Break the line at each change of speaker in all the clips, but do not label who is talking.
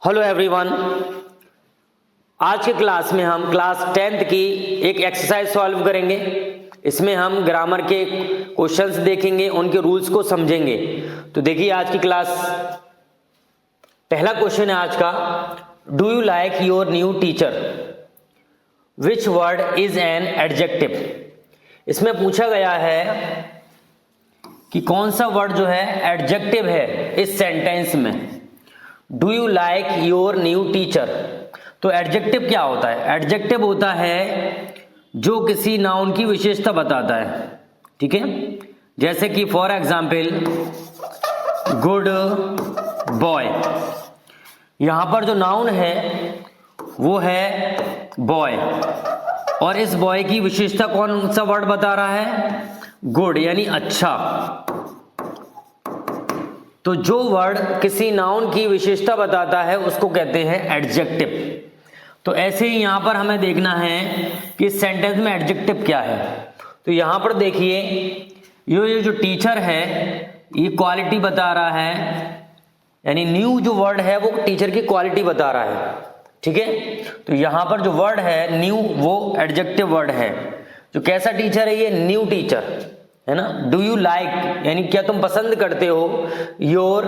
Hello everyone, आज के class में हम क्लास 10th की एक एक्सरसाइज सॉल्व करेंगे। इसमें हम ग्रामर के क्वेश्चंस देखेंगे, उनके रूल्स को समझेंगे। तो देखिए आज की क्लास, पहला क्वेश्चन है आज का, do you like your new teacher, which word is an adjective. इसमें पूछा गया है कि कौन सा वर्ड जो है एडजेक्टिव है इस सेंटेंस में। Do you like your new teacher, तो एडजेक्टिव क्या होता है? एडजेक्टिव होता है जो किसी नाउन की विशेषता बताता है, ठीक है। जैसे कि फॉर एग्जाम्पल गुड बॉय, यहां पर जो नाउन है वो है बॉय, और इस बॉय की विशेषता कौन सा वर्ड बता रहा है? गुड, यानी अच्छा। तो जो वर्ड किसी नाउन की विशेषता बताता है उसको कहते हैं एडजेक्टिव। तो ऐसे ही यहां पर हमें देखना है कि इस सेंटेंस में एडजेक्टिव क्या है। तो यहां पर देखिए ये जो टीचर है ये क्वालिटी बता रहा है, यानी न्यू जो वर्ड है वो टीचर की क्वालिटी बता रहा है, ठीक है। तो यहां पर जो वर्ड है न्यू वो एडजेक्टिव वर्ड है। जो कैसा टीचर है? ये न्यू टीचर है ना। डू यू लाइक, यानी क्या तुम पसंद करते हो योर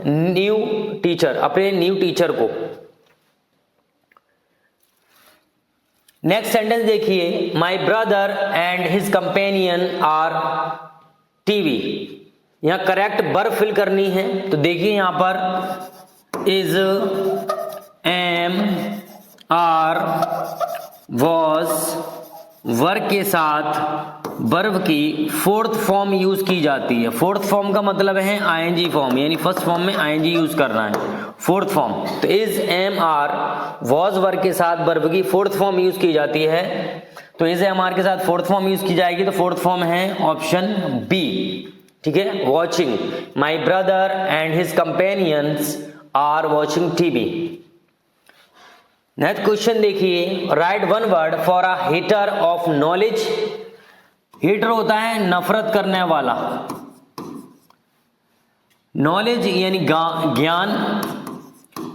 न्यू टीचर, अपने न्यू टीचर को। नेक्स्ट सेंटेंस देखिए, my brother and his companion are TV. यहां करेक्ट वर्ब फिल करनी है। तो देखिए यहां पर is, am, are, was verb के साथ वर्ब की फोर्थ फॉर्म यूज की जाती है। फोर्थ फॉर्म का मतलब है आईएनजी फॉर्म, यानी फर्स्ट फॉर्म में आईएनजी यूज करना है, फोर्थ फॉर्म। तो is, am, are, was verb के साथ वर्ब की फोर्थ फॉर्म यूज की जाती है। तो इज, एम, आर के साथ फोर्थ फॉर्म यूज की जाएगी, तो फोर्थ फॉर्म है ऑप्शन बी, ठीक है। Watching, my brother and his companions are watching TV. Next question देखिए, right one word for a hater of knowledge. Hater होता है नफरत करने वाला, नॉलेज यानी ज्ञान,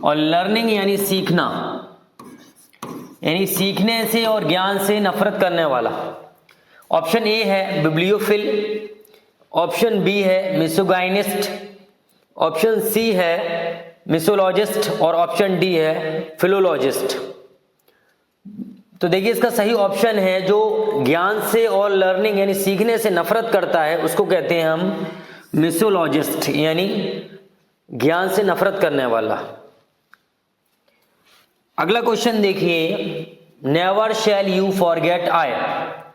और लर्निंग यानी सीखना, यानी सीखने से और ज्ञान से नफरत करने वाला। ऑप्शन ए है बिब्लियोफिल, ऑप्शन बी है मिसोगाइनिस्ट, ऑप्शन सी है मिसोलॉजिस्ट, और ऑप्शन डी है फिलोलॉजिस्ट। तो देखिए इसका सही ऑप्शन है जो ज्ञान से और लर्निंग यानी सीखने से नफरत करता है उसको कहते हैं हम मिसोलॉजिस्ट, यानी ज्ञान से नफरत करने वाला। अगला क्वेश्चन देखिए, never shall you forget I.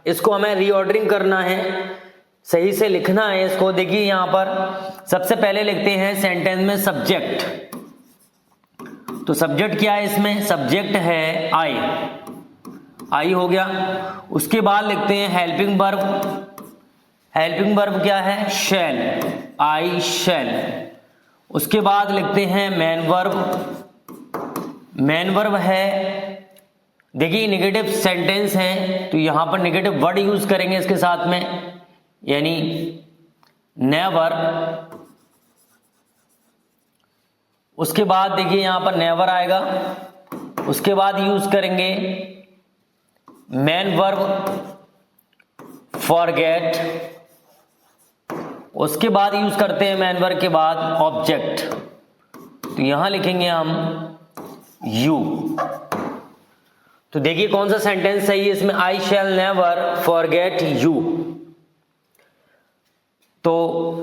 इसको हमें रीऑर्डरिंग करना है, सही से लिखना है इसको। देखिए यहां पर सबसे पहले लिखते हैं सेंटेंस में सब्जेक्ट। तो सब्जेक्ट क्या है इसमें? सब्जेक्ट है आई हो गया। उसके बाद लिखते हैं हेल्पिंग वर्ब। हेल्पिंग वर्ब क्या है? शैल, आई शैल। उसके बाद लिखते हैं मेन वर्ब। मेन वर्ब है, देखिए नेगेटिव सेंटेंस है तो यहां पर नेगेटिव वर्ड यूज करेंगे इसके साथ में, यानी नेवर। उसके बाद देखिए यहां पर नेवर आएगा। उसके बाद यूज करेंगे मेन वर्ब फॉरगेट। उसके बाद यूज करते हैं मेन वर्ब के बाद ऑब्जेक्ट। तो यहां लिखेंगे हम यू। तो देखिए कौन सा सेंटेंस सही है इसमें? I shall never forget you. तो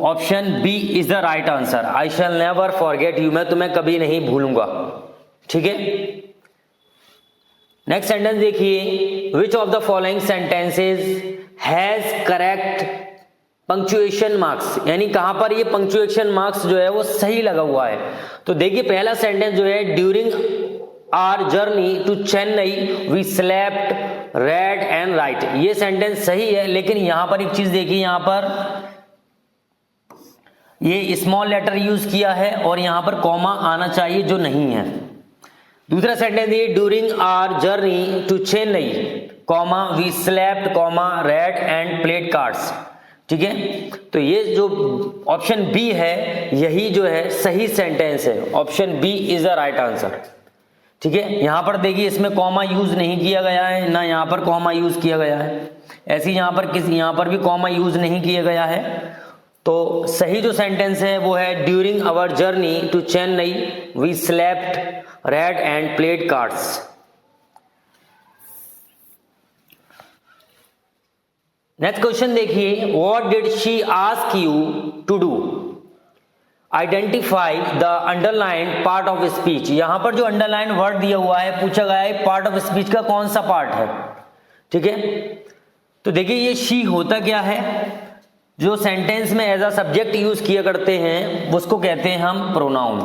option B is the right answer. I shall never forget you, मैं तुम्हें कभी नहीं भूलूंगा, ठीक है। नेक्स्ट सेंटेंस देखिए, which of the following sentences has correct punctuation marks, यानी कहां पर ये पंक्चुएशन मार्क्स जो है वो सही लगा हुआ है। तो देखिए पहला सेंटेंस जो है, during our journey to Chennai we slept, read and write. ये सेंटेंस सही है, लेकिन यहां पर एक चीज देखिए, यहां पर ये स्मॉल लेटर यूज किया है और यहां पर कॉमा आना चाहिए जो नहीं है। दूसरा सेंटेंस ये, during our journey to Chennai, comma we slept, comma read and played cards, ठीक है, तो ये जो ऑप्शन बी है यही जो है सही सेंटेंस है, option B is the right answer. ठीक है, यहां पर देखिए इसमें कॉमा यूज नहीं किया गया है, ना यहां पर कॉमा यूज किया गया है, ऐसे ही यहां पर भी कॉमा यूज नहीं किया गया है। तो सही जो सेंटेंस है वो है during our journey to Chennai we slept, read and played cards. Next question देखिए, what did she ask you to do, identify the underline part of speech. यहां पर जो अंडरलाइन वर्ड दिया हुआ है पूछा गया है पार्ट ऑफ स्पीच का कौन सा पार्ट है। ठीक है, तो देखिए ये शी होता क्या है, जो सेंटेंस में एज अ सब्जेक्ट यूज किया करते हैं उसको कहते हैं हम प्रोनाउन।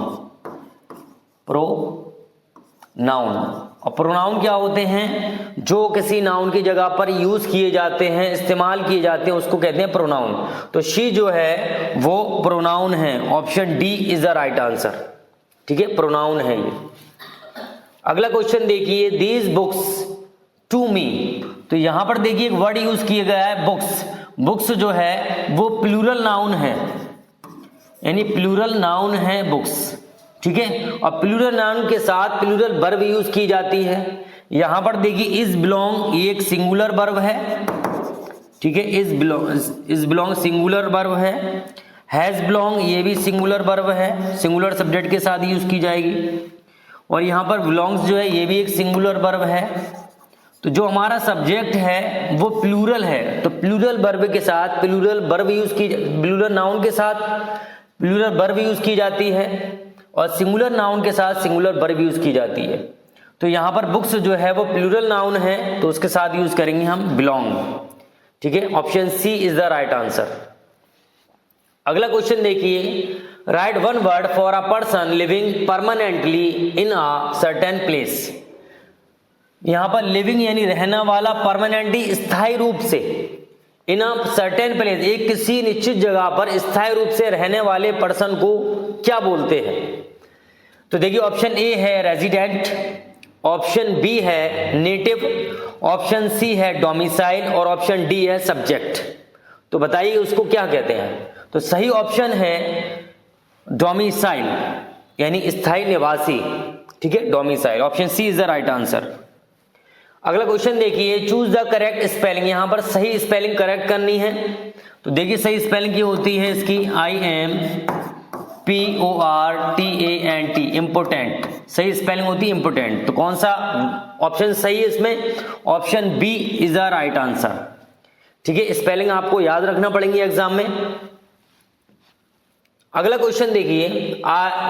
और प्रोनाउन क्या होते हैं, जो किसी नाउन की जगह पर यूज किए जाते हैं, इस्तेमाल किए जाते हैं, उसको कहते हैं प्रोनाउन। तो शी जो है वो प्रोनाउन है, option D is the right answer. ठीक है, प्रोनाउन है ये। अगला क्वेश्चन देखिए, दीज बुक्स टू मी, तो यहां पर देखिए एक वर्ड यूज किया गया है बुक्स। बुक्स जो है वो प्लूरल नाउन है, यानी प्लूरल नाउन है बुक्स। ठीक है, और प्लूरल नाउन के साथ प्लूरल वर्ब यूज की जाती है। यहां पर देखिए इज बिलोंग, ये एक सिंगुलर वर्ब है। ठीक है, इज बिलोंग सिंगुलर वर्ब है। हैज बिलोंग, ये भी सिंगुलर वर्ब है, सिंगुलर सब्जेक्ट के साथ यूज की जाएगी। और यहां पर बिलोंग्स जो है ये भी एक सिंगुलर वर्ब है। तो जो हमारा सब्जेक्ट है वो प्लूरल है, तो प्लूरल वर्ब के साथ प्लूरल वर्ब यूज की, प्लूरल नाउन के साथ प्लूरल वर्ब यूज की जाती है, और सिंगुलर नाउन के साथ सिंगुलर वर्ब यूज की जाती है। तो यहां पर बुक्स जो है वो प्लूरल नाउन है, तो उसके साथ यूज करेंगे हम बिलोंग। ठीक है, option C is the right answer. अगला क्वेश्चन देखिए, right one word for a person living permanently in a certain place. यहां पर लिविंग यानी रहना वाला, परमानेंटली स्थायी रूप से, इन अ सर्टेन प्लेस एक किसी निश्चित जगह पर स्थायी रूप से रहने वाले पर्सन को क्या बोलते हैं। तो देखिए ऑप्शन ए है रेजिडेंट, ऑप्शन बी है नेटिव, ऑप्शन सी है डोमिसाइल और ऑप्शन डी है सब्जेक्ट। तो बताइए उसको क्या कहते हैं। तो सही ऑप्शन है डोमिसाइल, यानी स्थायी निवासी। ठीक है, domicile, option C is the right answer. अगला क्वेश्चन देखिए, चूज द करेक्ट स्पेलिंग। यहां पर सही स्पेलिंग करेक्ट करनी है। तो देखिए सही स्पेलिंग की होती है इसकी IMPORTANT, इम्पोर्टेंट। सही स्पेलिंग होती है इम्पोर्टेंट। तो कौन सा ऑप्शन सही है इसमें, option B is the right answer. ठीक है, स्पेलिंग आपको याद रखना पड़ेंगे एग्जाम में। अगला क्वेश्चन देखिए,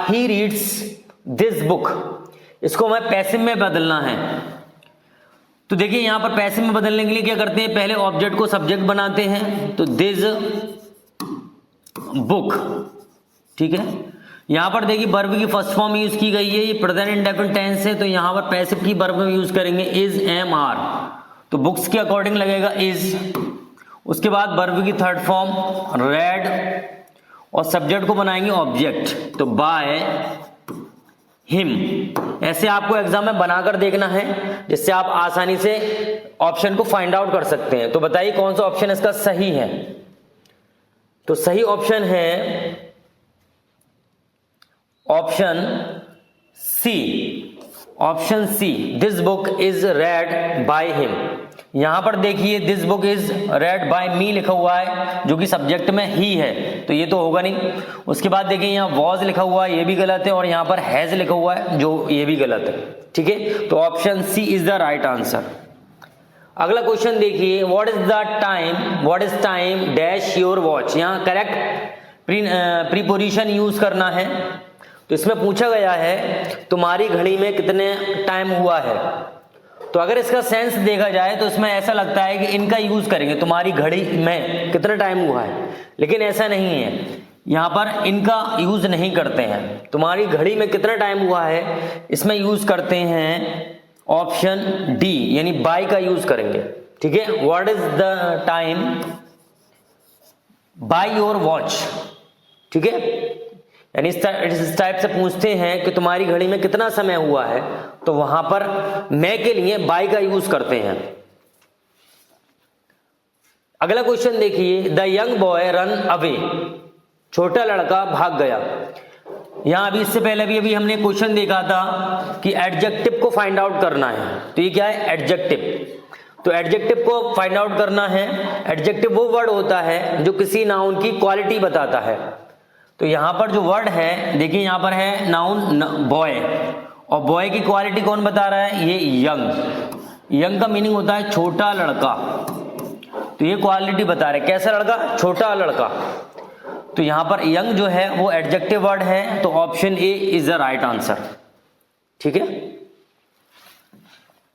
ही रीड्स दिस बुक, इसको हमें पैसिव में बदलना है। तो देखिए यहां पर पैसिव में बदलने के लिए क्या करते हैं, पहले ऑब्जेक्ट को सब्जेक्ट बनाते हैं, तो दिस बुक। ठीक है, यहां पर देखिए वर्ब की फर्स्ट फॉर्म यूज की गई है, ये प्रेजेंट इंडेफिनिट टेंस है, तो यहां पर पैसिव की वर्ब में यूज करेंगे इज एम आर, तो बुक्स के अकॉर्डिंग लगेगा इज। उसके बाद वर्ब की थर्ड फॉर्म रेड, और सब्जेक्ट को बनाएंगे ऑब्जेक्ट, तो बाय हिम। ऐसे आपको एग्जाम में बनाकर देखना है, जिससे आप आसानी से ऑप्शन को फाइंड आउट कर सकते हैं। तो बताइए कौन सा ऑप्शन इसका सही है। तो सही ऑप्शन है option C, option C, this book is read by him. यहां पर देखिए this book is read by me लिखा हुआ है, जो कि सब्जेक्ट में ही है, तो ये तो होगा नहीं। उसके बाद देखिए यहाँ वॉज लिखा हुआ है, ये भी गलत है, और यहाँ पर हैज लिखा हुआ है, जो ये भी गलत है। ठीक है, तो option C is the right answer. अगला क्वेश्चन देखिए, what is time dash your watch. यहाँ करेक्ट प्रीपोजिशन यूज करना है। तो इसमें पूछा गया है तुम्हारी घड़ी में कितने टाइम हुआ है। तो अगर इसका सेंस देखा जाए तो इसमें ऐसा लगता है कि इनका यूज करेंगे, तुम्हारी घड़ी में कितना टाइम हुआ है, लेकिन ऐसा नहीं है। यहां पर इनका यूज नहीं करते हैं, तुम्हारी घड़ी में कितना टाइम हुआ है इसमें यूज करते हैं ऑप्शन डी, यानी बाय का यूज करेंगे। ठीक है, what is the time by your watch. ठीक है, यानी इस टाइप से पूछते हैं कि तुम्हारी घड़ी में कितना समय हुआ है, तो वहां पर मैं के लिए बाय का यूज करते हैं। अगला क्वेश्चन देखिए, the young boy run away, छोटा लड़का भाग गया। यहां अभी इससे पहले भी हमने क्वेश्चन देखा था कि एडजेक्टिव को फाइंड आउट करना है। तो ये क्या है? एडजेक्टिव। तो एडजेक्टिव को फाइंड आउट करना है। एडजेक्टिव वो वर्ड होता है जो किसी नाउन की क्वालिटी बताता है। तो यहां पर जो वर्ड है, देखिए यहां पर है नाउन बॉय, और बॉय की क्वालिटी कौन बता रहा है? ये यंग। यंग का मीनिंग होता है छोटा लड़का। तो ये क्वालिटी बता रहे, कैसा लड़का? छोटा लड़का। तो यहां पर यंग जो है वो एडजेक्टिव वर्ड है, तो option A is the right answer. ठीक है।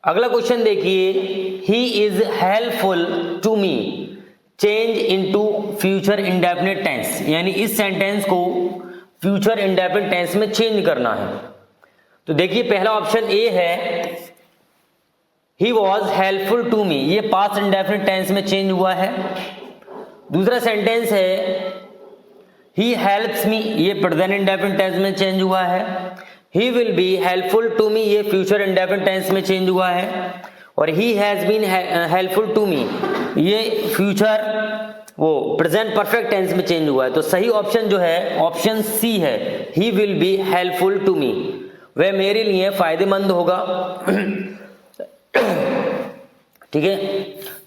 अगला क्वेश्चन देखिए, he is helpful to me, change into future indefinite tense, यानी इस सेंटेंस को फ्यूचर इंडेफिनिट टेंस में चेंज करना है। तो देखिए पहला ऑप्शन ए है, he was helpful to me, ये पास्ट इंडेफिनिट टेंस में चेंज हुआ है। दूसरा सेंटेंस है, ही हेल्प्स मी, ये प्रेजेंट इंडेफिनिट टेंस में चेंज हुआ है। He will be helpful to me, ये फ्यूचर इंडेफिनिट टेंस में चेंज हुआ है। और he has been helpful to me, ये फ्यूचर वो प्रेजेंट परफेक्ट टेंस में चेंज हुआ है। तो सही ऑप्शन जो है ऑप्शन सी है, he will be helpful to me, वह मेरे लिए फायदेमंद होगा। ठीक है।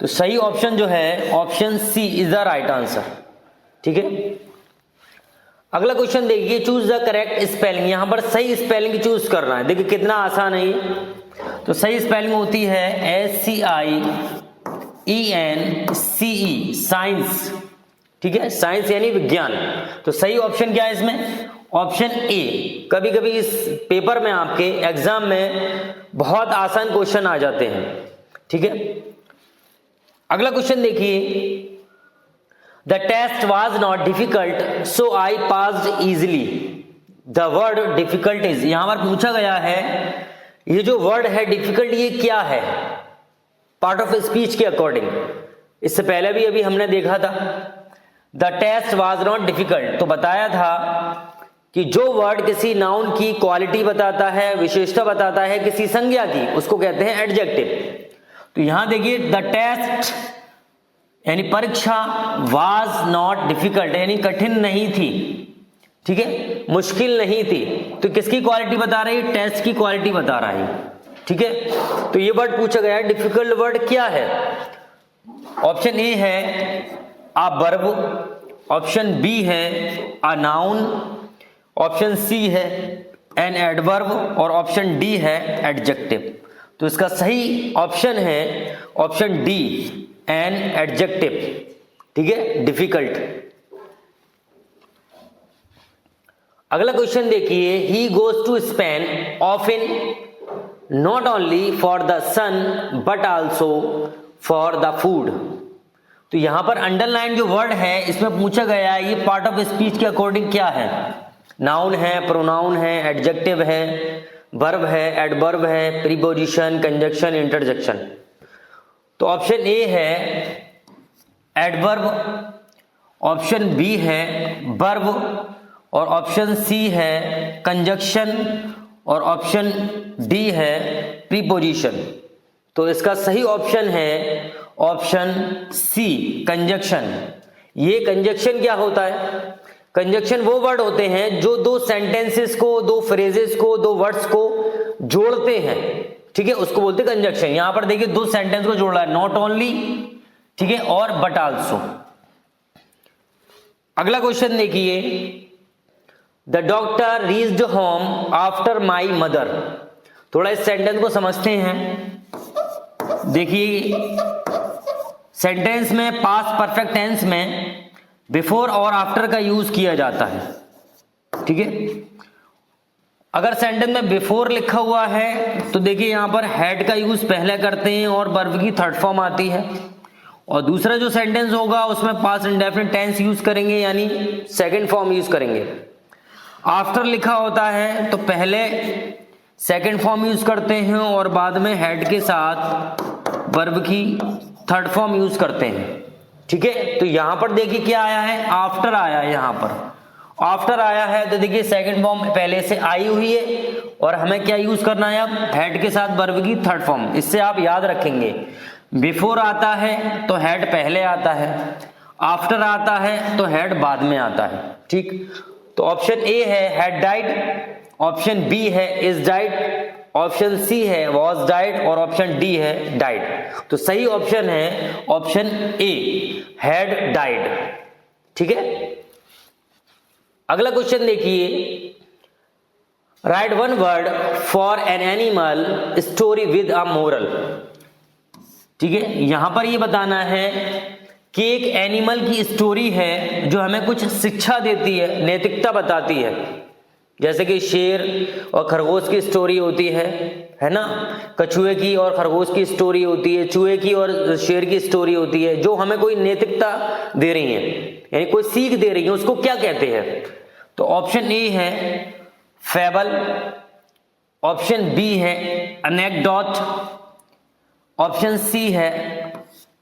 तो सही ऑप्शन जो है option C is the right answer. ठीक है। अगला क्वेश्चन देखिए, चूज द करेक्ट स्पेलिंग, यहां पर सही स्पेलिंग चूज करना है। देखिए कितना आसान है ये। तो सही स्पेलिंग होती है SCIENCE, साइंस। ठीक है, साइंस यानी विज्ञान। तो सही ऑप्शन क्या है इसमें? Option A. कभी कभी इस पेपर में आपके एग्जाम में बहुत आसान क्वेश्चन आ जाते हैं। ठीक है। अगला क्वेश्चन देखिए, the test was not difficult so I passed easily, the word difficult is, यहां पर पूछा गया है ये जो वर्ड है डिफिकल्ट, ये क्या है पार्ट ऑफ स्पीच के अकॉर्डिंग। इससे पहले भी अभी हमने देखा था, the test was not difficult, तो बताया था कि जो वर्ड किसी नाउन की क्वालिटी बताता है, विशेषता बताता है किसी संज्ञा की, उसको कहते हैं एडजेक्टिव। तो यहां देखिए, द टेस्ट यानी परीक्षा, वाज नॉट डिफिकल्ट यानी कठिन नहीं थी। ठीक है, मुश्किल नहीं थी। तो किसकी क्वालिटी बता रही है? टेस्ट की क्वालिटी बता रहा है। ठीक है। तो ये वर्ड पूछा गया है, डिफिकल्ट वर्ड क्या है? ऑप्शन ए है अ वर्ब, ऑप्शन बी है अ नाउन, ऑप्शन सी है एन एडवर्ब, और ऑप्शन डी है एडजेक्टिव। तो इसका सही ऑप्शन है ऑप्शन डी, एन एडजेक्टिव। ठीक है, डिफिकल्ट। अगला क्वेश्चन देखिए, he goes to Spain often not only for the sun but also for the food. तो यहां पर अंडरलाइन जो वर्ड है इसमें पूछा गया है ये पार्ट ऑफ स्पीच के अकॉर्डिंग क्या है? नाउन है, प्रोनाउन है, एडजेक्टिव है, वर्ब है, एडवर्ब है, प्रीपोजिशन, कंजक्शन, इंटरजेक्शन। तो ऑप्शन ए है एडवर्ब, ऑप्शन बी है वर्ब, और ऑप्शन सी है कंजक्शन, और ऑप्शन डी है प्रीपोजिशन। तो इसका सही ऑप्शन है ऑप्शन सी, कंजक्शन। ये कंजक्शन क्या होता है? कंजक्शन वो वर्ड होते हैं जो दो सेंटेंसेस को, दो फ्रेजेस को, दो वर्ड्स को जोड़ते हैं। ठीक है, उसको बोलते हैं कंजक्शन। यहां पर देखिए दो सेंटेंस को जोड़ रहा है, नॉट ओनली, ठीक है, और बट आल्सो। अगला क्वेश्चन देखिए, the doctor reached home after my mother. थोड़ा इस सेंटेंस को समझते हैं। देखिए सेंटेंस में पास्ट परफेक्ट टेंस में बिफोर और आफ्टर का यूज किया जाता है। ठीक है, अगर सेंटेंस में बिफोर लिखा हुआ है तो देखिए यहां पर हैड का यूज पहले करते हैं और वर्ब की थर्ड फॉर्म आती है। और दूसरा जो सेंटेंस होगा उसमें पास्ट इंडेफिनिट टेंस यूज करेंगे, यानी सेकंड फॉर्म यूज करेंगे। आफ्टर लिखा होता है तो पहले सेकंड फॉर्म यूज करते हैं और बाद में हेड के साथ वर्ब की थर्ड फॉर्म यूज करते हैं। ठीक है, तो यहां पर देखिए क्या आया है, आफ्टर आया है। यहां पर आफ्टर आया है तो देखिए सेकंड फॉर्म पहले से आई हुई है और हमें क्या यूज करना है अब, हेड के साथ वर्ब की थर्ड फॉर्म। इससे आप याद रखेंगे बिफोर आता है तो हैड पहले आता है, आफ्टर आता है तो हैड बाद में आता है। ठीक, तो ऑप्शन ए है हैड डाइड, ऑप्शन बी है इज डाइड, ऑप्शन सी है वॉज डाइड और ऑप्शन डी है डाइड। तो सही ऑप्शन है ऑप्शन ए हैड डाइड। ठीक है, अगला क्वेश्चन देखिए, right one word for an animal story with a moral. ठीक है, यहां पर ये बताना है कि एक एनिमल की स्टोरी है जो हमें कुछ शिक्षा देती है, नैतिकता बताती है। जैसे कि शेर और खरगोश की स्टोरी होती है ना, कछुए की और खरगोश की स्टोरी होती है, चूहे की और शेर की स्टोरी होती है, जो हमें कोई नैतिकता दे रही है, यानी कोई सीख दे रही है, उसको क्या कहते हैं? तो ऑप्शन ए है फेबल, ऑप्शन बी है एनेक्डोट, ऑप्शन सी है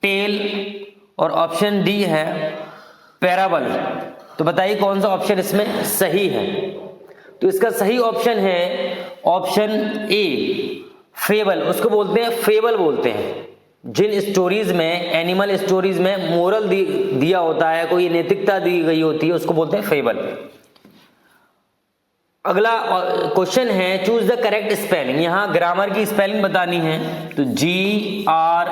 टेल और ऑप्शन डी है पैराबल। तो बताइए कौन सा ऑप्शन इसमें सही है? तो इसका सही ऑप्शन है ऑप्शन ए फेबल। उसको बोलते हैं फेबल बोलते हैं जिन स्टोरीज में, एनिमल स्टोरीज में मोरल दिया होता है, कोई नैतिकता दी गई होती है, उसको बोलते हैं फेबल। अगला क्वेश्चन है चूज द करेक्ट स्पेलिंग। यहां ग्रामर की स्पेलिंग बतानी है, तो GRAMAR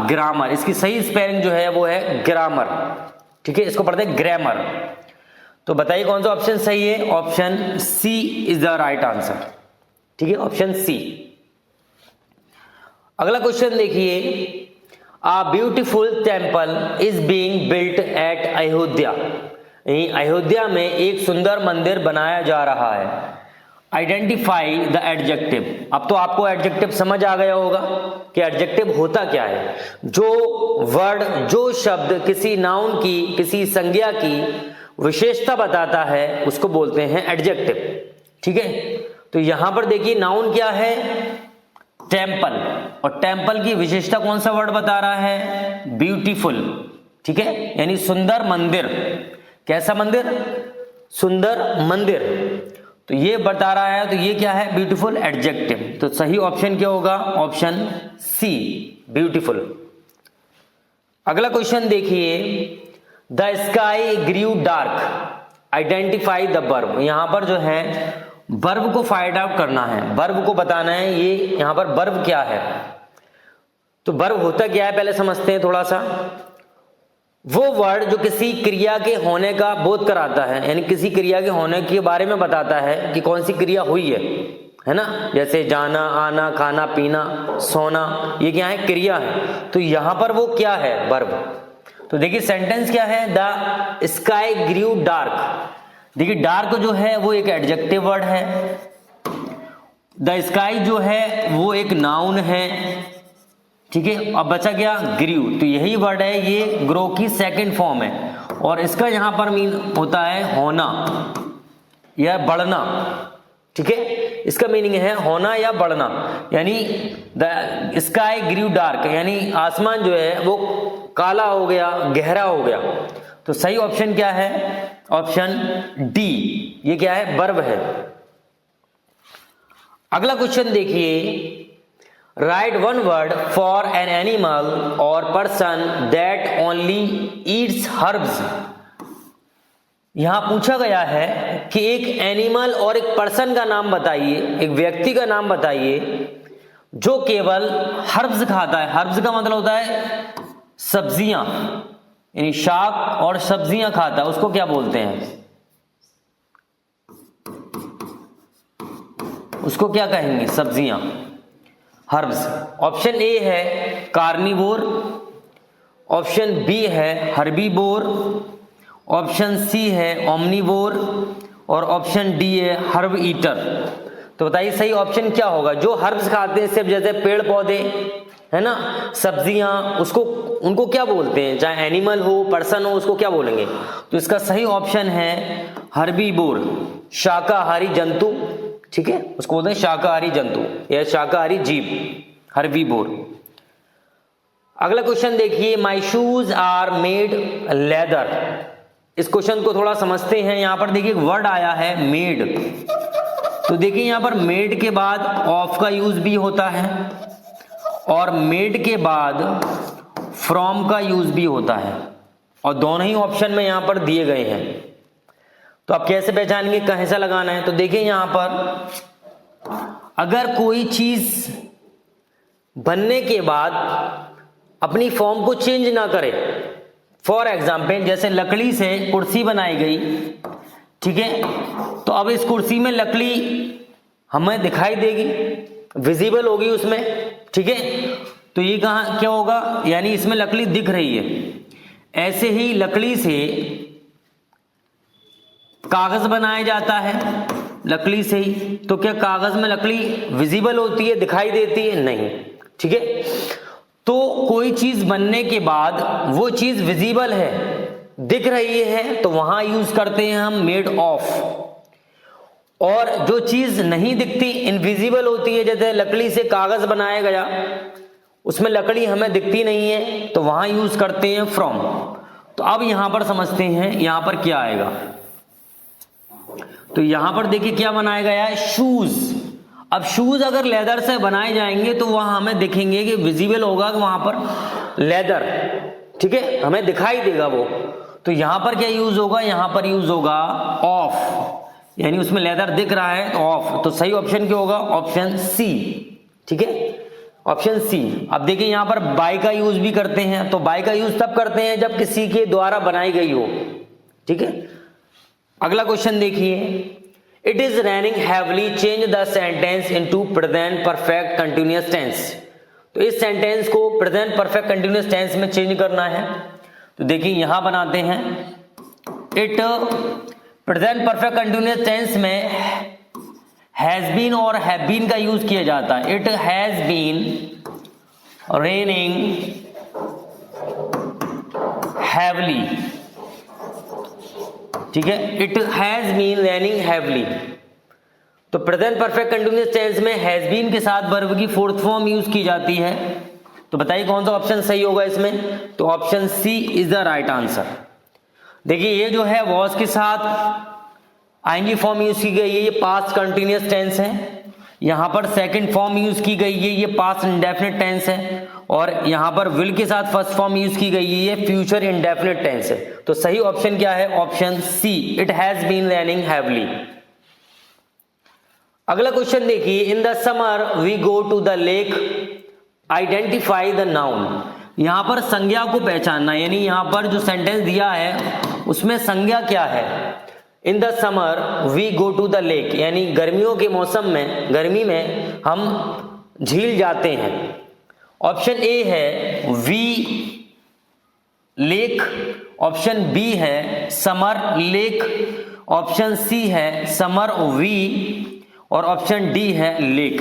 ग्रामर, इसकी सही स्पेलिंग जो है वो है ग्रामर। ठीक है, इसको पढ़ते हैं ग्रामर। तो बताइए कौन सा ऑप्शन सही है? Option C is the right answer. ठीक है, ऑप्शन सी। अगला क्वेश्चन देखिए, A beautiful temple is being built at Ayodhya. Ayodhya में एक सुंदर मंदिर बनाया जा रहा है। Identify the adjective. अब तो आपको एडजेक्टिव समझ आ गया होगा कि एडजेक्टिव होता क्या है। जो वर्ड, जो शब्द किसी नाउन की, किसी संज्ञा की विशेषता बताता है उसको बोलते हैं एडजेक्टिव। ठीक है, तो यहां पर देखिए नाउन क्या है? टेम्पल, और टेम्पल की विशेषता कौन सा वर्ड बता रहा है? ब्यूटीफुल। ठीक है, यानी सुंदर मंदिर। कैसा मंदिर? सुंदर मंदिर। तो ये बता रहा है, तो ये क्या है? Beautiful adjective. तो सही ऑप्शन क्या होगा? Option C beautiful. अगला क्वेश्चन देखिए, the sky grew dark, identify the verb. यहां पर जो है वर्ब को फाइंड आउट करना है, वर्ब को बताना है ये यहां पर वर्ब क्या है। तो वर्ब होता क्या है पहले समझते हैं थोड़ा सा। वो वर्ड जो किसी क्रिया के होने का बोध कराता है, यानी किसी क्रिया के होने के बारे में बताता है कि कौन सी क्रिया हुई है ना। जैसे जाना, आना, खाना, पीना, सोना, ये क्या है? क्रिया है। तो यहां पर वो क्या है? वर्ब। तो देखिए सेंटेंस क्या है? The sky grew dark. देखिए डार्क जो है वो एक एडजेक्टिव वर्ड है, द स्काई जो है वो एक नाउन है। ठीक है, अब बचा क्या? ग्रीव। तो यही वर्ड है, ये ग्रो की सेकंड फॉर्म है और इसका यहां पर मीन होता है होना या बढ़ना। ठीक है, इसका मीनिंग है होना या बढ़ना, यानी द स्काई ग्रीव डार्क, यानी आसमान जो है वो काला हो गया, गहरा हो गया। तो सही ऑप्शन क्या है? ऑप्शन डी, ये क्या है? वर्ब है। अगला क्वेश्चन देखिए, right one word for an animal और person that only eats herbs. यहां पूछा गया है कि एक एनिमल और एक पर्सन का नाम बताइए, एक व्यक्ति का नाम बताइए जो केवल हर्ब्स खाता है। हर्ब्स का मतलब होता है सब्जियां, यानी शाक और सब्जियां खाता है, उसको क्या बोलते हैं? उसको क्या कहेंगे? सब्जियां, हर्ब्स। ऑप्शन ए है कार्निवोर, ऑप्शन बी है हर्बीवोर, ऑप्शन सी है ओमनीवोर और ऑप्शन डी है हर्ब ईटर। तो बताइए सही ऑप्शन क्या होगा? जो हर्ब्स खाते हैं, सिर्फ जैसे पेड़ पौधे है ना, सब्जियां, उसको उनको क्या बोलते हैं? चाहे एनिमल हो, पर्सन हो, उसको क्या बोलेंगे? तो इसका सही ऑप्शन है हर्बीवोर, शाकाहारी जंतु। ठीक है, उसको बोलते हैं शाकाहारी जंतु या शाकाहारी जीव, हर्बीवोर। अगला क्वेश्चन देखिए, my shoes are made leather. इस क्वेश्चन को थोड़ा समझते हैं। यहां पर देखिए वर्ड आया है मेड, तो देखिए यहां पर मेड के बाद ऑफ का यूज भी होता है और मेड के बाद फ्रॉम का यूज भी होता है, और दोनों ही ऑप्शन में यहां पर दिए गए हैं। तो आप कैसे पहचानेंगे कहां से लगाना है? तो देखिए यहां पर अगर कोई चीज बनने के बाद अपनी फॉर्म को चेंज ना करे, फॉर एग्जाम्पल जैसे लकड़ी से कुर्सी बनाई गई, ठीक है, तो अब इस कुर्सी में लकड़ी हमें दिखाई देगी, विजिबल होगी उसमें, ठीक है, तो ये कहाँ क्या होगा, यानी इसमें लकड़ी दिख रही है। ऐसे ही लकड़ी से कागज बनाया जाता है, लकड़ी से ही, तो क्या कागज में लकड़ी विजिबल होती है, दिखाई देती है? नहीं, ठीक है। तो कोई चीज बनने के बाद वो चीज विजिबल है, दिख रही है, तो वहां यूज करते हैं हम मेड ऑफ। और जो चीज नहीं दिखती, इनविजिबल होती है, जैसे लकड़ी से कागज बनाया गया, उसमें लकड़ी हमें दिखती नहीं है, तो वहां यूज करते हैं फ्रॉम। तो अब यहां पर समझते हैं यहां पर क्या आएगा। तो यहां पर देखिए क्या बनाया गया है, शूज। अब शूज अगर लेदर से बनाए जाएंगे तो वहां हमें दिखेंगे कि विजिबल होगा कि वहां पर लेदर, ठीक है, हमें दिखाई देगा वो। तो यहां पर क्या यूज होगा, यहां पर यूज होगा ऑफ, यानी उसमें लेदर दिख रहा है तो ऑफ। तो सही ऑप्शन क्या होगा, ऑप्शन सी, ठीक है, ऑप्शन सी। अब देखिए यहां पर बाय का यूज भी करते हैं, तो बाय का यूज तब करते हैं जब किसी के द्वारा बनाई गई हो, ठीक है। अगला क्वेश्चन देखिए, it is raining heavily, change the sentence into present perfect continuous tense. तो इस सेंटेंस को प्रेजेंट परफेक्ट कंटिन्यूअस टेंस में चेंज करना है। तो देखिए यहां बनाते हैं, it present perfect continuous tense में हैज बीन और हैव बीन का यूज किया जाता है। It has been raining heavily, ठीक है, it has been raining heavily. तो प्रेजेंट परफेक्ट कंटिन्यूअस टेंस में हैज बीन के साथ वर्ब की फोर्थ फॉर्म यूज की जाती है। तो बताइए कौन सा ऑप्शन सही होगा इसमें? तो option C is the right answer. देखिए ये जो है वॉज के साथ आईएनजी फॉर्म यूज की गई है, ये पास्ट कंटिन्यूअस टेंस है। यहां पर सेकंड फॉर्म यूज की गई है, ये पास्ट इंडेफिनिट टेंस है। और यहां पर विल के साथ फर्स्ट फॉर्म यूज की गई है, ये फ्यूचर इंडेफिनिट टेंस है। तो सही ऑप्शन क्या है, option C, it has been raining heavily. अगला क्वेश्चन देखिए, in the summer we go to the lake, identify the noun. यहां पर संज्ञा को पहचानना, यानी यहां पर जो सेंटेंस दिया है उसमें संज्ञा क्या है। In the summer we go to the lake, यानी गर्मियों के मौसम में, गर्मी में हम झील जाते हैं। ऑप्शन ए है वी लेक, ऑप्शन बी है समर लेक, ऑप्शन सी है समर वी, और ऑप्शन डी है लेक।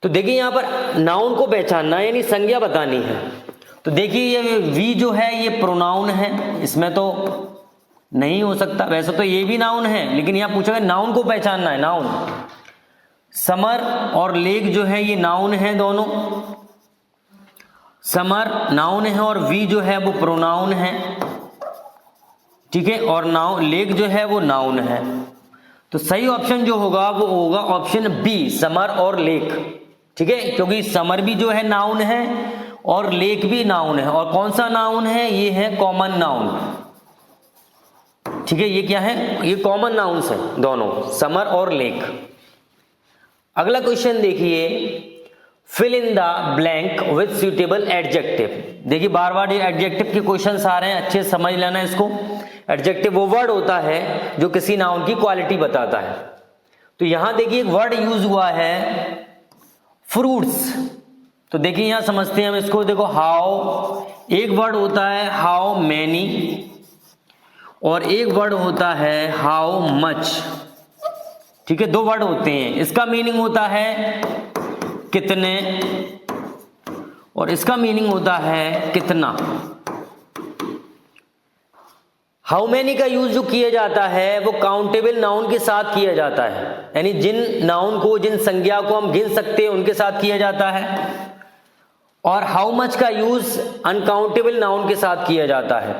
तो देखिए यहां पर नाउन को पहचानना यानी संज्ञा बतानी है। तो देखिए ये वी जो है ये प्रोनाउन है, इसमें तो नहीं हो सकता, वैसे तो ये भी नाउन है, लेकिन यहां पूछा गया नाउन को पहचानना है, नाउन। समर और लेक जो है ये नाउन है दोनों, समर नाउन है और वी जो है वो प्रोनाउन है, ठीक है, और नाउन लेक जो है वो नाउन है। तो सही ऑप्शन जो होगा वो होगा ऑप्शन बी, समर और लेक, ठीक है, क्योंकि समर भी जो है नाउन है और लेक भी नाउन है। और कौन सा नाउन है, ये है कॉमन नाउन, ठीक है, ये क्या है, ये कॉमन नाउन्स है दोनों, समर और लेक। अगला क्वेश्चन देखिए, fill in the blank with suitable adjective. देखिए बार बार ये एडजेक्टिव के क्वेश्चंस आ रहे हैं, अच्छे से समझ लेना इसको। एडजेक्टिव वो वर्ड होता है जो किसी नाउन की क्वालिटी बताता है। तो यहां देखिए एक वर्ड यूज हुआ है फ्रूट्स। तो देखिए यहां समझते हैं हम इसको, देखो हाउ, एक वर्ड होता है हाउ मैनी और एक वर्ड होता है हाउ मच, ठीक है, दो वर्ड होते हैं। इसका मीनिंग होता है कितने और इसका मीनिंग होता है कितना। हाउ मैनी का यूज जो किया जाता है वो काउंटेबल नाउन के साथ किया जाता है, यानी जिन नाउन को, जिन संज्ञा को हम गिन सकते हैं उनके साथ किया जाता है। और हाउ मच का यूज अनकाउंटेबल नाउन के साथ किया जाता है।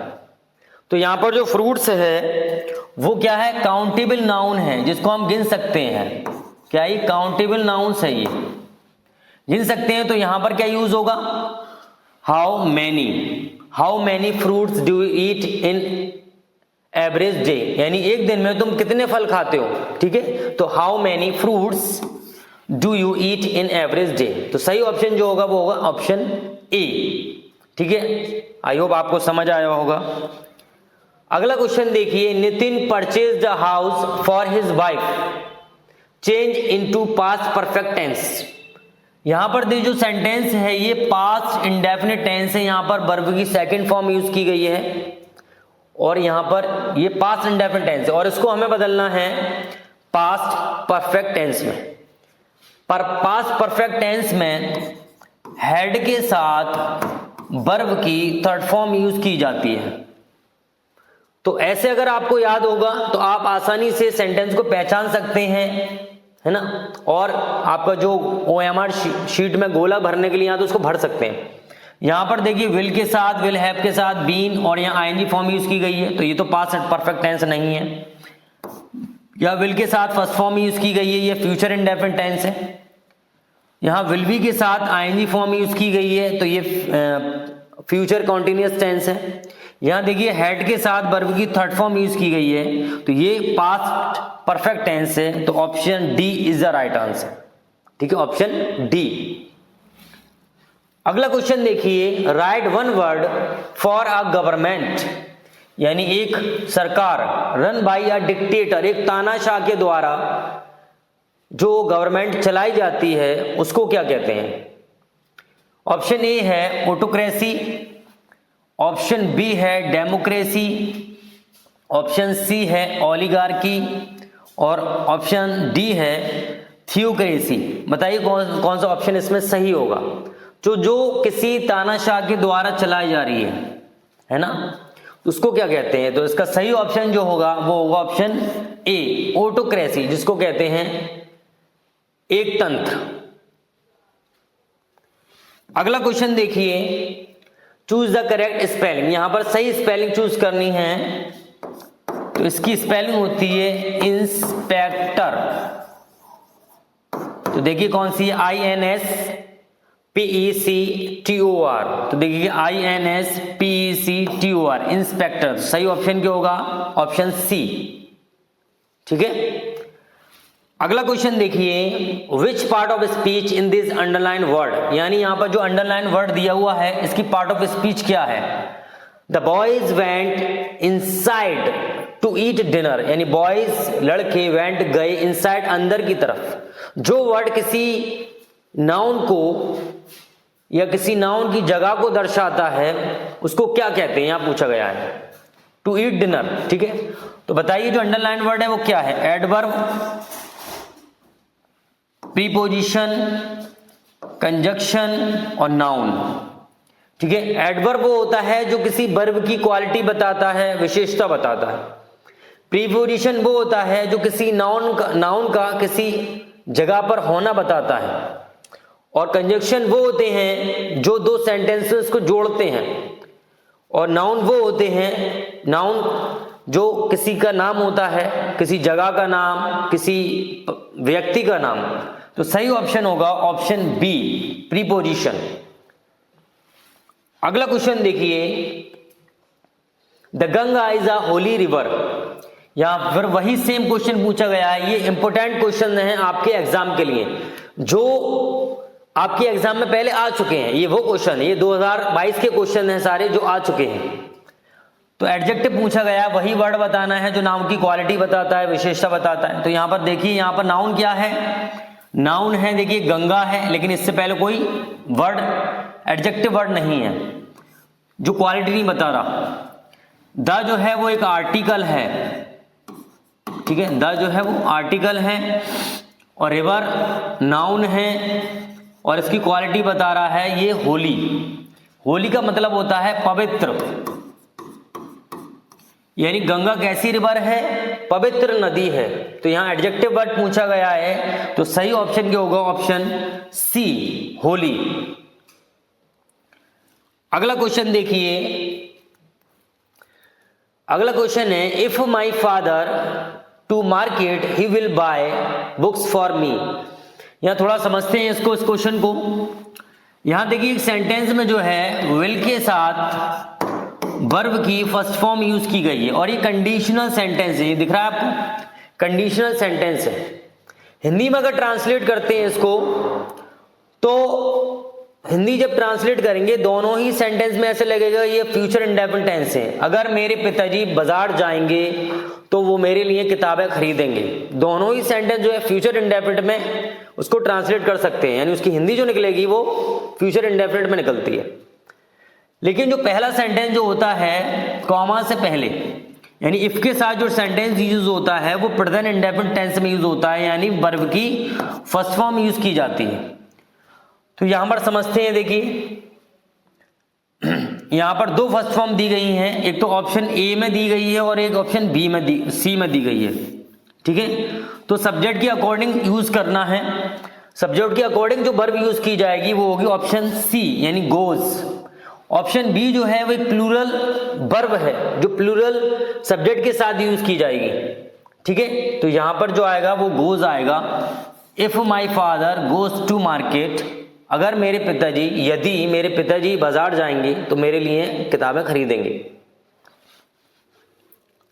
तो यहां पर जो फ्रूट्स है वो क्या है, काउंटेबल नाउन है जिसको हम गिन सकते हैं। क्या ये काउंटेबल नाउन है, ये गिन सकते हैं। तो यहां पर क्या यूज होगा, how many fruits do you eat in average day, यानी एक दिन में तुम कितने फल खाते हो। ठीक है, तो how many fruits do you eat in average day, तो सही ऑप्शन जो होगा वो होगा ऑप्शन ए। ठीक है, आई होप आपको समझ आया होगा। अगला क्वेश्चन देखिए, Nitin purchase the house for his wife, change into past perfect tense. यहां पर जो सेंटेंस है ये पास्ट इंडेफिनिट टेंस है, यहां पर वर्ब की सेकंड फॉर्म यूज की गई है और यहां पर ये पास्ट इंडेफिनिट टेंस है और इसको हमें बदलना है पास्ट परफेक्ट टेंस में। पर पास्ट परफेक्ट टेंस में हेड के साथ वर्ब की थर्ड फॉर्म यूज की जाती है। तो ऐसे अगर आपको याद होगा तो आप आसानी से सेंटेंस को पहचान सकते हैं, है ना। और आपका जो OMR शीट में गोला भरने के लिए यहाँ तो उसको भर सकते हैं। यहां पर देखिए विल के साथ, विल हैव के साथ बीन और यहाँ ING फॉर्म यूज की गई है, तो ये तो पास्ट परफेक्ट टेंस नहीं है। या विल के साथ फर्स्ट फॉर्म यूज की गई है, ये फ्यूचर इंडेफिनिट टेंस है। यहाँ विल बी के साथ ING फॉर्म यूज की गई है, तो ये फ्यूचर कॉन्टिन्यूअस टेंस है। यहाँ देखिए हेड के साथ वर्ब की थर्ड फॉर्म यूज की गई है, तो ये पास्ट परफेक्ट टेंस है। तो option D is the right answer. ठीक है, ऑप्शन डी। अगला क्वेश्चन देखिए, right one word for a government, यानी एक सरकार, रन बाय अ डिक्टेटर, एक तानाशाह के द्वारा जो गवर्नमेंट चलाई जाती है उसको क्या कहते हैं। ऑप्शन ए है ऑटोक्रेसी, ऑप्शन बी है डेमोक्रेसी, ऑप्शन सी है ओलिगार्की और ऑप्शन डी है थियोक्रेसी। बताइए कौन सा ऑप्शन इसमें सही होगा। जो किसी तानाशाह के द्वारा चलाई जा रही है ना, उसको क्या कहते हैं। तो इसका सही ऑप्शन जो होगा वो होगा ऑप्शन ए, ऑटोक्रेसी, जिसको कहते हैं एक तंत्र। अगला क्वेश्चन देखिए, चूज द करेक्ट स्पेलिंग। यहां पर सही स्पेलिंग चूज करनी है, तो इसकी स्पेलिंग होती है इंस्पेक्टर। तो देखिए कौन सी है, INSPECTOR। तो देखिए INSPECTOR, इंस्पेक्टर। सही ऑप्शन क्या होगा, ऑप्शन सी। ठीक है, अगला क्वेश्चन देखिए, which part of speech in this underline word, यानी यहां पर जो अंडरलाइन वर्ड दिया हुआ है इसकी पार्ट ऑफ स्पीच क्या है। The boys went inside to eat dinner, यानी बॉयज लड़के वेंट गए इनसाइड अंदर की तरफ। जो वर्ड किसी नाउन को या किसी नाउन की जगह को दर्शाता है उसको क्या कहते हैं, यहां पूछा गया है, टू ईट डिनर। ठीक है, तो बताइए जो अंडरलाइन वर्ड है वो क्या है, एडवर्ब, प्रीपोजिशन, कंजक्शन और नाउन। ठीक है, एडवर्ब वो होता है जो किसी वर्ब की क्वालिटी बताता है, विशेषता बताता है। प्रीपोजिशन वो होता है जो किसी नाउन का किसी जगह पर होना बताता है। और कंजक्शन वो होते हैं जो दो सेंटेंसेस को जोड़ते हैं। और नाउन वो होते हैं, नाउन जो किसी का नाम होता है, किसी जगह का नाम, किसी व्यक्ति का नाम। तो सही ऑप्शन होगा ऑप्शन बी, प्रीपोजिशन। अगला क्वेश्चन देखिए, the Ganga is a Holi river. यहां फिर वही सेम क्वेश्चन पूछा गया है। ये इंपॉर्टेंट क्वेश्चन है आपके एग्जाम के लिए, जो आपके एग्जाम में पहले आ चुके हैं। ये वो क्वेश्चन है, ये 2022 के क्वेश्चन हैं सारे जो आ चुके हैं। तो एडजेक्टिव पूछा गया है, वही वर्ड बताना है जो नाउन की क्वालिटी बताता है, विशेषता बताता है। तो यहां पर देखिए, यहां पर नाउन क्या है, नाउन है देखिए गंगा है, लेकिन इससे पहले कोई वर्ड एडजेक्टिव वर्ड नहीं है जो क्वालिटी नहीं बता रहा। द जो है वो एक आर्टिकल है। ठीक है, द जो है वो आर्टिकल है और रिवर नाउन है और इसकी क्वालिटी बता रहा है ये होली। होली का मतलब होता है पवित्र, यानी गंगा कैसी रिवर है, पवित्र नदी है। तो यहां एडजेक्टिव वर्ड पूछा गया है, तो सही ऑप्शन क्या होगा, ऑप्शन सी, होली। अगला क्वेश्चन देखिए, अगला क्वेश्चन है, if my father to market he will buy books for me. यहां थोड़ा समझते हैं इसको, इस क्वेश्चन को। यहां देखिए एक सेंटेंस में जो है विल के साथ वर्ब की फर्स्ट फॉर्म यूज की गई है और ये कंडीशनल सेंटेंस है। ये दिख रहा है आपको, कंडीशनल सेंटेंस है। हिंदी में अगर ट्रांसलेट करते हैं इसको, तो हिंदी जब ट्रांसलेट करेंगे दोनों ही सेंटेंस में ऐसे लगेगा ये फ्यूचर इंडेफिनिट टेंस है। अगर मेरे पिताजी बाजार जाएंगे तो वो मेरे लिए किताबें खरीदेंगे। दोनों ही सेंटेंस जो है फ्यूचर इंडेफिनिट में उसको ट्रांसलेट कर सकते हैं, यानी उसकी हिंदी जो निकलेगी वो फ्यूचर इंडेफिनिट में निकलती है। लेकिन जो पहला सेंटेंस जो होता है कॉमा से पहले, यानी इफ के साथ जो सेंटेंस यूज होता है वो प्रेजेंट इंडेफिनिट टेंस में यूज होता है, यानी वर्ब की फर्स्ट फॉर्म यूज की जाती है। तो यहां पर समझते हैं, देखिए यहां पर दो फर्स्ट फॉर्म दी गई हैं, एक तो ऑप्शन ए में दी गई है और एक ऑप्शन बी में सी में दी गई है। ठीक है, तो सब्जेक्ट के अकॉर्डिंग यूज करना है। सब्जेक्ट के अकॉर्डिंग जो वर्ब यूज की जाएगी वो होगी ऑप्शन सी, यानी गोज। ऑप्शन बी जो है वो एक प्लूरल वर्ब है जो प्लूरल सब्जेक्ट के साथ यूज की जाएगी। ठीक है, तो यहां पर जो आएगा वो गोज आएगा। If my father goes to market, अगर मेरे पिताजी, यदि मेरे पिताजी बाजार जाएंगे तो मेरे लिए किताबें खरीदेंगे।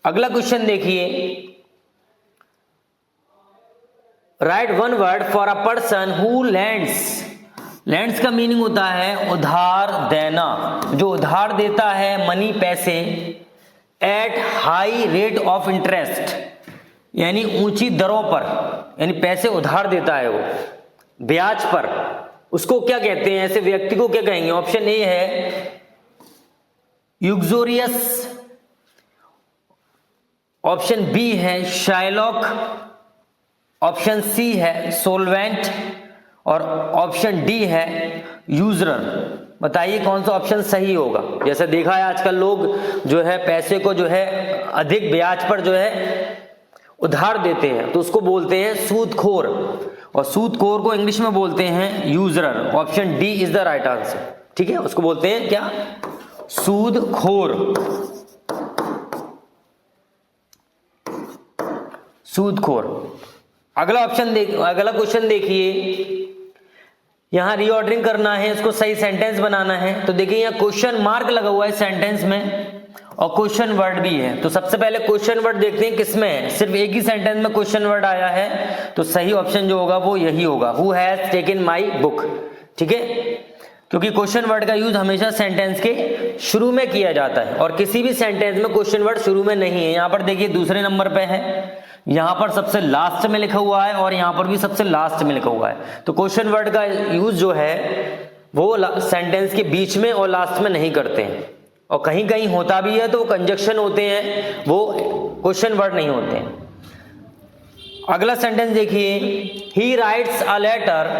अगला क्वेश्चन देखिए, right one word for a person who lands. Lands का मीनिंग होता है उधार देना, जो उधार देता है मनी, पैसे, at high rate of interest, यानी ऊंची दरों पर, यानी पैसे उधार देता है वो ब्याज पर, उसको क्या कहते हैं, ऐसे व्यक्ति को क्या कहेंगे? ऑप्शन ए है यूक्सोरियस, ऑप्शन बी है शाइलॉक, ऑप्शन सी है सोलवेंट और ऑप्शन डी है यूजरर। बताइए कौन सा ऑप्शन सही होगा। जैसे देखा है आजकल लोग जो है पैसे को जो है अधिक ब्याज पर जो है उधार देते हैं, तो उसको बोलते हैं सूदखोर, और सूदखोर को इंग्लिश में बोलते हैं यूजरर। Option D is the right answer. ठीक है, उसको बोलते हैं क्या? सूदखोर, सूदखोर। अगला क्वेश्चन देखिए, यहां रीऑर्डरिंग करना है, इसको सही सेंटेंस बनाना है। तो देखिए यहां क्वेश्चन मार्क लगा हुआ है सेंटेंस में और क्वेश्चन वर्ड भी है। तो सबसे पहले क्वेश्चन वर्ड देखते हैं किसमें है। सिर्फ एक ही सेंटेंस में क्वेश्चन वर्ड आया है, तो सही ऑप्शन जो होगा वो यही होगा, who has taken my book. ठीक है, क्योंकि क्वेश्चन वर्ड का यूज हमेशा सेंटेंस के शुरू में किया जाता है और किसी भी सेंटेंस में क्वेश्चन वर्ड शुरू में नहीं है। यहां पर देखिए दूसरे नंबर पे है, यहां पर सबसे लास्ट में लिखा हुआ है और यहां पर भी सबसे लास्ट में लिखा हुआ है। तो क्वेश्चन वर्ड का यूज जो है वो सेंटेंस के बीच में और लास्ट में नहीं करते हैं, और कहीं कहीं होता भी है तो वो कंजक्शन होते हैं, वो क्वेश्चन वर्ड नहीं होते हैं। अगला सेंटेंस देखिए, he writes a letter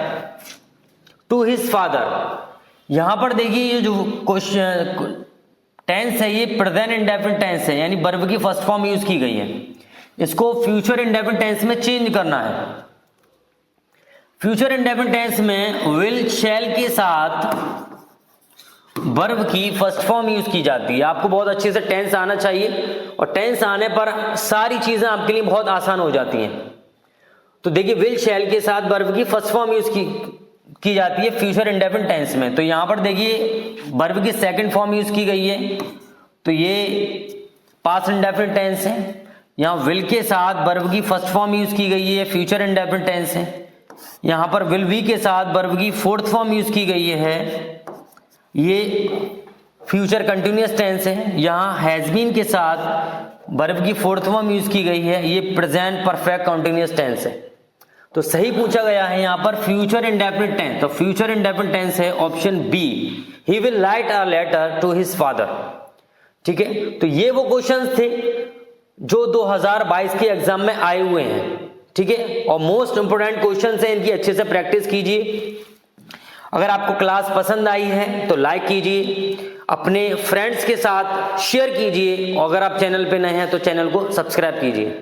to his father. यहां पर देखिए ये जो क्वेश्चन टेंस है ये प्रेजेंट इंडेफिनिट टेंस है, यानी वर्ब की फर्स्ट फॉर्म यूज की गई है। इसको फ्यूचर इंडेफिनिट टेंस में चेंज करना है। फ्यूचर इंडेफिनिट टेंस में विल शैल के साथ वर्ब की फर्स्ट फॉर्म यूज की जाती है। आपको बहुत अच्छे से टेंस आना चाहिए, और टेंस आने पर सारी चीजें आपके लिए बहुत आसान हो जाती हैं। तो देखिए विल शैल के साथ वर्ब की फर्स्ट फॉर्म यूज की जाती है फ्यूचर इंडेफिनिट टेंस में। तो यहां पर देखिए वर्ब की सेकंड फॉर्म यूज की गई है, तो ये पास्ट इंडेफिनिट टेंस है। यहां विल के साथ वर्ब की फर्स्ट फॉर्म यूज की गई है, फ्यूचर इंडेफिनिट टेंस है। यहां पर विल बी के साथ वर्ब की फोर्थ फॉर्म यूज की गई है, ये फ्यूचर कंटिन्यूअस टेंस है। यहां हैज बीन के साथ वर्ब की फोर्थ फॉर्म यूज की गई है, ये प्रेजेंट परफेक्ट कंटिन्यूअस टेंस है। तो सही पूछा गया है यहां पर फ्यूचर इंडेफिनिट टेंस, तो फ्यूचर इंडेफिनिट टेंस है option B, he will write a letter to his father. ठीक है, तो ये वो क्वेश्चंस थे जो 2022 के एग्जाम में आए हुए हैं। ठीक है, और मोस्ट इंपोर्टेंट क्वेश्चंस हैं, इनकी अच्छे से प्रैक्टिस कीजिए। अगर आपको क्लास पसंद आई है तो लाइक कीजिए, अपने फ्रेंड्स के साथ शेयर कीजिए, और अगर आप चैनल पे नए हैं तो चैनल को सब्सक्राइब कीजिए।